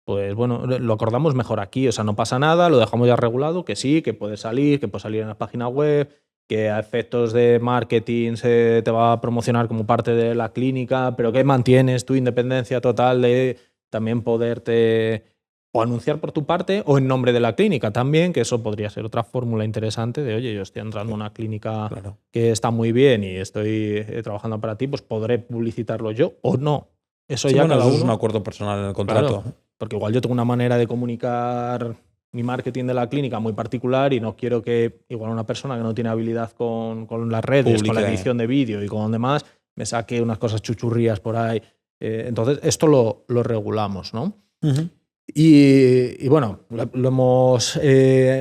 Pues bueno, lo acordamos mejor aquí, o sea, no pasa nada, lo dejamos ya regulado, que sí, que puede salir en la página web, que a efectos de marketing se te va a promocionar como parte de la clínica, pero que mantienes tu independencia total de también poderte o anunciar por tu parte o en nombre de la clínica también, que eso podría ser otra fórmula interesante de, oye, yo estoy entrando a una clínica que está muy bien y estoy trabajando para ti, pues podré publicitarlo yo o no. Eso ya cada uno. Es un acuerdo personal en el contrato. Claro, porque igual yo tengo una manera de comunicar mi marketing de la clínica muy particular y no quiero que igual una persona que no tiene habilidad con las redes, con la edición de vídeo y con demás, me saque unas cosas chuchurrías por ahí. Entonces, esto lo regulamos, ¿no? Uh-huh. Y bueno, lo hemos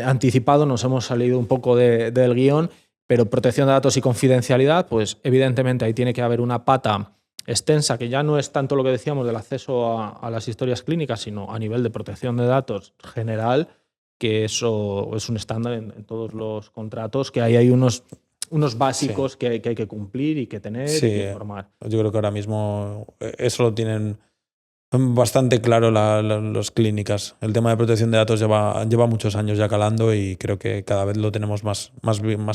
anticipado, nos hemos salido un poco del guión, pero protección de datos y confidencialidad, pues evidentemente ahí tiene que haber una pata extensa, que ya no es tanto lo que decíamos del acceso a las historias clínicas, sino a nivel de protección de datos general, que eso es un estándar en todos los contratos, que ahí hay unos básicos que hay que cumplir y que tener y que informar. Yo creo que ahora mismo eso lo tienen bastante claro las clínicas. El tema de protección de datos lleva muchos años ya calando y creo que cada vez lo tenemos más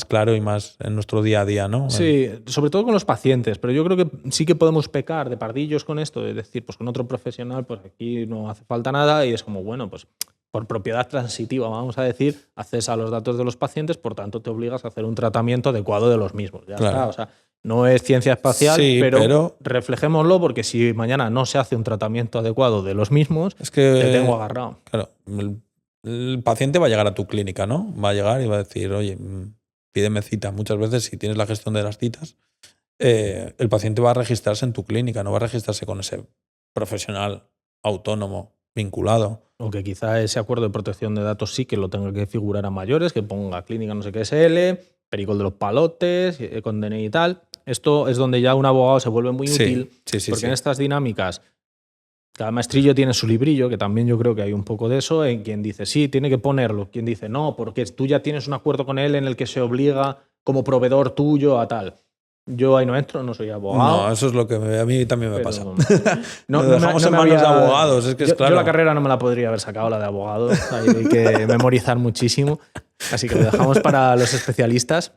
claro y más en nuestro día a día, ¿no? Sí, sobre todo con los pacientes, pero yo creo que sí que podemos pecar de pardillos con esto, de decir, pues con otro profesional, pues aquí no hace falta nada y es como, bueno, pues por propiedad transitiva, vamos a decir, accedes a los datos de los pacientes, por tanto te obligas a hacer un tratamiento adecuado de los mismos. Ya está, o sea, no es ciencia espacial, pero reflejémoslo porque si mañana no se hace un tratamiento adecuado de los mismos, es que, te tengo agarrado. Claro, el paciente va a llegar a tu clínica, ¿no? Va a llegar y va a decir, oye, pídeme cita. Muchas veces, si tienes la gestión de las citas, el paciente va a registrarse en tu clínica, no va a registrarse con ese profesional autónomo vinculado. O que quizá ese acuerdo de protección de datos sí que lo tenga que figurar a mayores, que ponga clínica no sé qué SL, pericol de los palotes, con DNI y tal. Esto es donde ya un abogado se vuelve muy útil, porque en estas dinámicas cada maestrillo tiene su librillo, que también yo creo que hay un poco de eso, en quien dice sí, tiene que ponerlo, quien dice no, porque tú ya tienes un acuerdo con él en el que se obliga como proveedor tuyo a tal. Yo ahí no entro, no soy abogado. No, eso es lo que a mí también me pasa. No dejamos en manos de abogados. Es que es claro. Yo la carrera no me la podría haber sacado, la de abogado. Hay que memorizar muchísimo. Así que lo dejamos para los especialistas.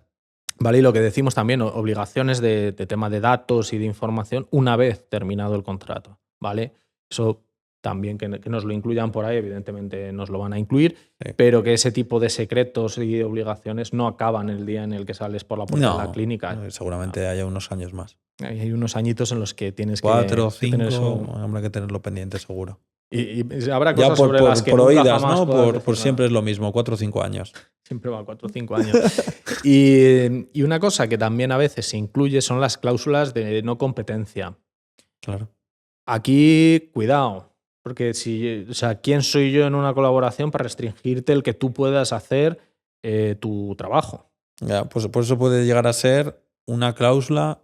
¿Vale? Y lo que decimos también, obligaciones de tema de datos y de información una vez terminado el contrato. ¿Vale? Eso también que nos lo incluyan por ahí, evidentemente nos lo van a incluir, pero que ese tipo de secretos y obligaciones no acaban el día en el que sales por la puerta de la clínica. Seguramente haya unos años más. Hay unos añitos en los que tienes 4 o 5, habrá que tenerlo pendiente seguro. Y habrá cosas ya sobre las que por nunca oídas, jamás ¿no? Por siempre es lo mismo, 4 o 5 años. Siempre va 4 o 5 años. Y una cosa que también a veces se incluye son las cláusulas de no competencia. Claro. Aquí, cuidado. Porque ¿quién soy yo en una colaboración para restringirte el que tú puedas hacer tu trabajo? Ya, pues por eso puede llegar a ser una cláusula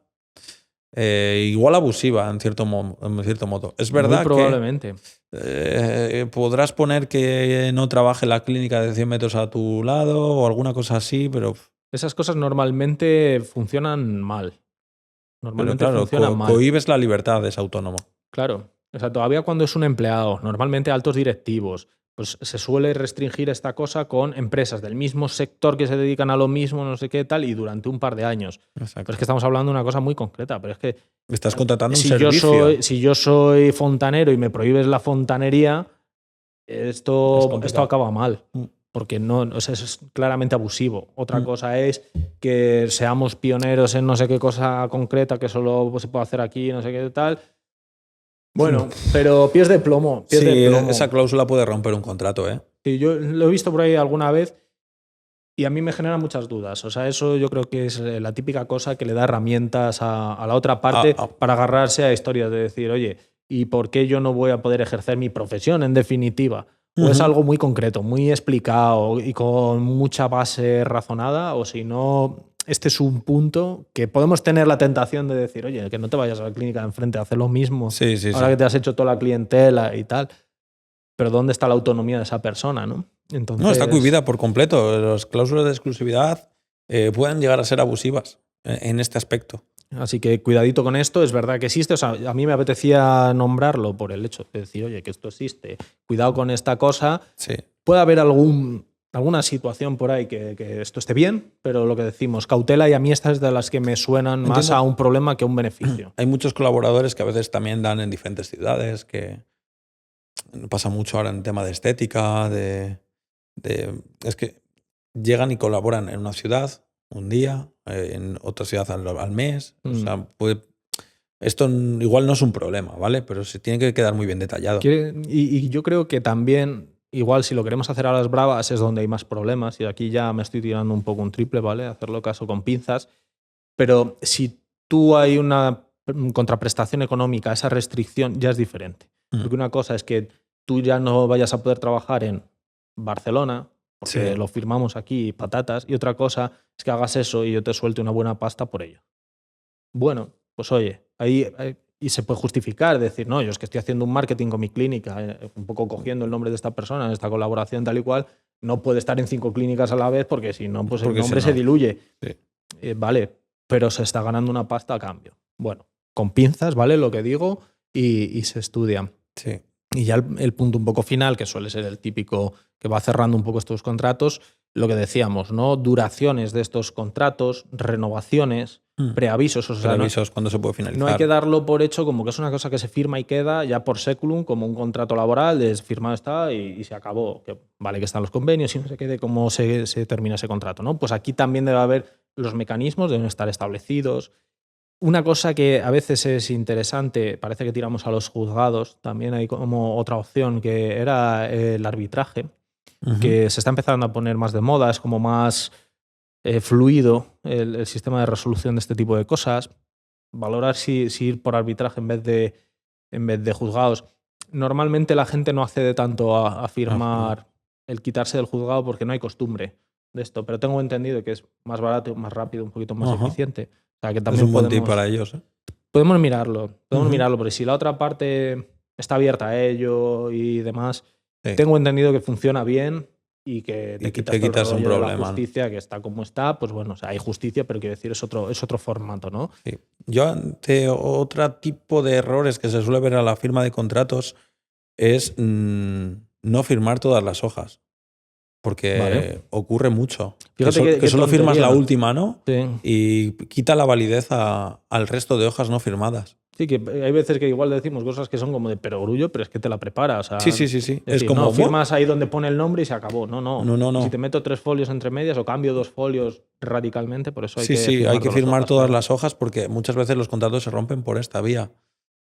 igual abusiva en cierto modo. Es verdad muy probablemente. Que podrás poner que no trabaje la clínica de 100 metros a tu lado o alguna cosa así, pero... Esas cosas normalmente funcionan mal. Normalmente pero claro, funcionan mal. Cohibes la libertad de ese autónomo. Claro. O sea, todavía cuando es un empleado, normalmente altos directivos, pues se suele restringir esta cosa con empresas del mismo sector que se dedican a lo mismo, no sé qué tal, y durante un par de años. Exacto. Pero es que estamos hablando de una cosa muy concreta, pero es que... Estás contratando un servicio. Si yo soy fontanero y me prohíbes la fontanería, esto acaba mal. Porque no, o sea, es claramente abusivo. Otra cosa es que seamos pioneros en no sé qué cosa concreta que solo se puede hacer aquí, no sé qué tal. Bueno, pero pies de plomo. Esa cláusula puede romper un contrato, ¿eh? Sí, yo lo he visto por ahí alguna vez Y a mí me genera muchas dudas. O sea, eso yo creo que es la típica cosa que le da herramientas a la otra parte para agarrarse a historias de decir, oye, ¿y por qué yo no voy a poder ejercer mi profesión en definitiva? O es algo muy concreto, muy explicado y con mucha base razonada, o si no, este es un punto que podemos tener la tentación de decir, oye, que no te vayas a la clínica de enfrente a hacer lo mismo, ahora que te has hecho toda la clientela y tal. Pero ¿dónde está la autonomía de esa persona, no? Entonces, no, está cohibida por completo. Las cláusulas de exclusividad pueden llegar a ser abusivas en este aspecto. Así que cuidadito con esto, es verdad que existe. O sea, a mí me apetecía nombrarlo por el hecho de decir, oye, que esto existe, cuidado con esta cosa. Sí. Puede haber alguna situación por ahí que esto esté bien, pero lo que decimos, cautela, y a mí estas es de las que me suenan más a un problema que a un beneficio. Hay muchos colaboradores que a veces también dan en diferentes ciudades, que pasa mucho ahora en el tema de estética, es que llegan y colaboran en una ciudad un día, en otra ciudad al mes. O sea, esto igual no es un problema, ¿vale? Pero se tiene que quedar muy bien detallado. Y yo creo que también, igual si lo queremos hacer a las bravas, es donde hay más problemas. Y aquí ya me estoy tirando un poco un triple, ¿vale? Hacerlo caso con pinzas. Pero si tú hay una contraprestación económica, esa restricción ya es diferente. Porque una cosa es que tú ya no vayas a poder trabajar en Barcelona, porque lo firmamos aquí, patatas, y otra cosa es que hagas eso y yo te suelte una buena pasta por ello. Bueno, pues oye, ahí y se puede justificar, decir, no, yo es que estoy haciendo un marketing con mi clínica, un poco cogiendo el nombre de esta persona en esta colaboración tal y cual, no puede estar en 5 clínicas a la vez porque si no, pues el nombre se diluye. Sí. Vale, pero se está ganando una pasta a cambio. Bueno, con pinzas, ¿vale? Lo que digo, y se estudia. Sí. Y ya el punto un poco final, que suele ser el típico que va cerrando un poco estos contratos, lo que decíamos, ¿no? Duraciones de estos contratos, renovaciones, preavisos. O sea, preavisos, cuando se puede finalizar. No hay que darlo por hecho como que es una cosa que se firma y queda ya por séculum, como un contrato laboral, firmado está y se acabó. Que vale que están los convenios y no se quede cómo se termina ese contrato, ¿no? Pues aquí también debe haber los mecanismos, deben estar establecidos. Una cosa que a veces es interesante, parece que tiramos a los juzgados, también hay como otra opción que era el arbitraje, que se está empezando a poner más de moda, es como más fluido el sistema de resolución de este tipo de cosas. Valorar si ir por arbitraje en vez de juzgados. Normalmente la gente no accede tanto a firmar el quitarse del juzgado porque no hay costumbre de esto, pero tengo entendido que es más barato, más rápido, un poquito más eficiente. O sea, que también es un buen tip para ellos. Podemos mirarlo, porque si la otra parte está abierta a ello y demás, tengo entendido que funciona bien y que te quitas un problema. La justicia, que está como está, pues bueno, o sea, hay justicia, pero quiero decir, es otro formato, ¿no? Sí. Yo, ante otro tipo de errores que se suele ver a la firma de contratos es no firmar todas las hojas. Porque ocurre mucho. Fíjate que solo firmas la última, ¿no? Sí. Y quita la validez al resto de hojas no firmadas. Sí, que hay veces que igual decimos cosas que son como de perogrullo, pero es que te la prepara. O sea, sí. Es como no, firmas ahí donde pone el nombre y se acabó. No. Si te meto 3 folios entre medias o cambio 2 folios radicalmente, por eso hay hay que firmar todas las hojas porque muchas veces los contratos se rompen por esta vía.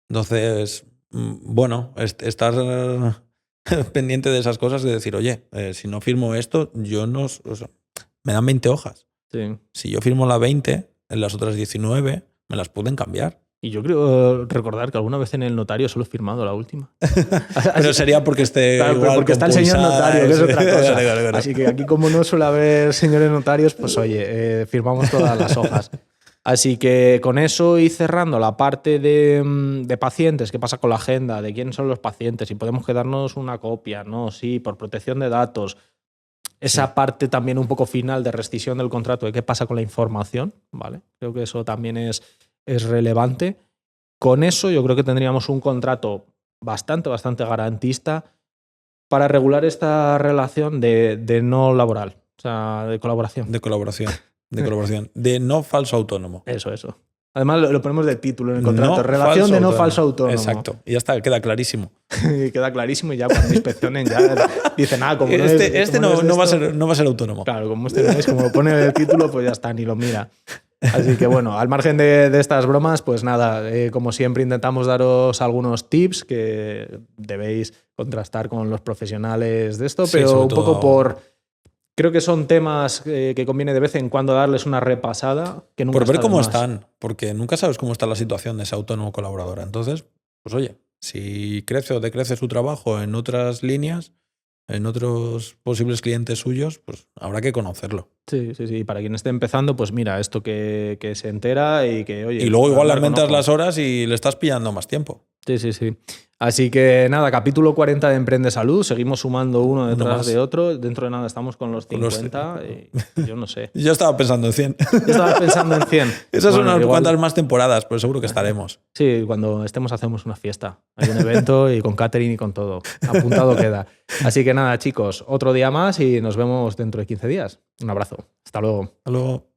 Entonces, bueno, estar pendiente de esas cosas, de decir, oye, si no firmo esto, yo no... O sea, me dan 20 hojas. Sí. Si yo firmo la 20, en las otras 19 me las pueden cambiar. Y yo creo recordar que alguna vez en el notario solo he firmado la última. Pero sería porque esté igual porque está el señor notario, que es otra cosa. Claro. Así que aquí, como no suele haber señores notarios, pues oye, firmamos todas las hojas. Así que con eso y cerrando la parte de pacientes, qué pasa con la agenda, de quiénes son los pacientes, si podemos quedarnos una copia, ¿no? Sí, por protección de datos. Esa parte también un poco final de rescisión del contrato, de qué pasa con la información, ¿vale? Creo que eso también es relevante. Con eso yo creo que tendríamos un contrato bastante garantista para regular esta relación de no laboral, o sea, de colaboración. De colaboración. De no falso autónomo. Eso. Además lo ponemos de título en el contrato. Relación de no falso autónomo. Exacto. Y ya está, queda clarísimo. Queda clarísimo y ya cuando inspeccionen ya dicen, como no va a ser autónomo. Claro, como como lo pone en el título, pues ya está, ni lo mira. Así que bueno, al margen de estas bromas, pues nada, como siempre intentamos daros algunos tips que debéis contrastar con los profesionales de esto, pero un poco Creo que son temas que conviene de vez en cuando darles una repasada. Que nunca por ver cómo están, porque nunca sabes cómo está la situación de ese autónomo colaborador. Entonces, pues oye, si crece o decrece su trabajo en otras líneas, en otros posibles clientes suyos, pues habrá que conocerlo. Sí. Para quien esté empezando, pues mira, esto que se entera y que, oye... Y luego igual le aumentas las horas y le estás pillando más tiempo. Sí. Así que nada, capítulo 40 de Emprende Salud. Seguimos sumando uno detrás de otro. Dentro de nada estamos con los 50 y yo no sé. Yo estaba pensando en 100. Yo estaba pensando en 100. Esas son unas cuantas más temporadas, pero seguro que estaremos. Sí, cuando estemos hacemos una fiesta. Hay un evento y con catering y con todo. Apuntado queda. Así que nada, chicos, otro día más y nos vemos dentro de 15 días. Un abrazo. Hasta luego. Hasta luego.